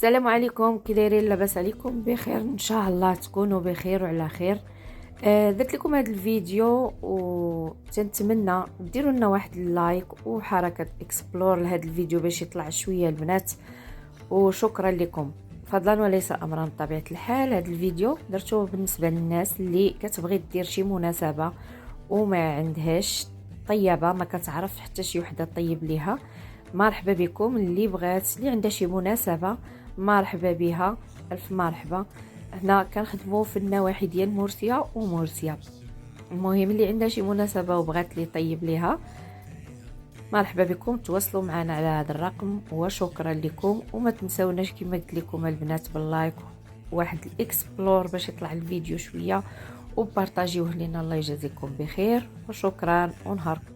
السلام عليكم، كي دايرين؟ لاباس عليكم؟ بخير ان شاء الله تكونوا بخير وعلى خير. درت لكم هذا الفيديو وتنتمنى ديروا لنا واحد اللايك وحركه اكسبلور لهذا الفيديو باش يطلع شويه البنات، وشكرا لكم. فضلا وليس امرا بطبيعه الحال. هذا الفيديو درته بالنسبه للناس اللي كتبغي دير شي مناسبه وما عندهاش طيبه، ما كتعرف حتى شي وحده طيب ليها. مرحبا بكم. اللي بغات، اللي عندها شي مناسبه، مرحبا بها، الف مرحبا. هنا كنخدموا في النواحي ديال مرسيا ومرسيا. المهم اللي عندها شي مناسبه وبغات لي طيب ليها، مرحبا بكم. تواصلوا معنا على هذا الرقم وشكرا لكم. وما تنساوناش كما قلت لكم البنات باللايك واحد الاكسبلور باش يطلع الفيديو شويه، وبارطاجيوه لنا. الله يجازيكم بخير وشكرا ونهاركم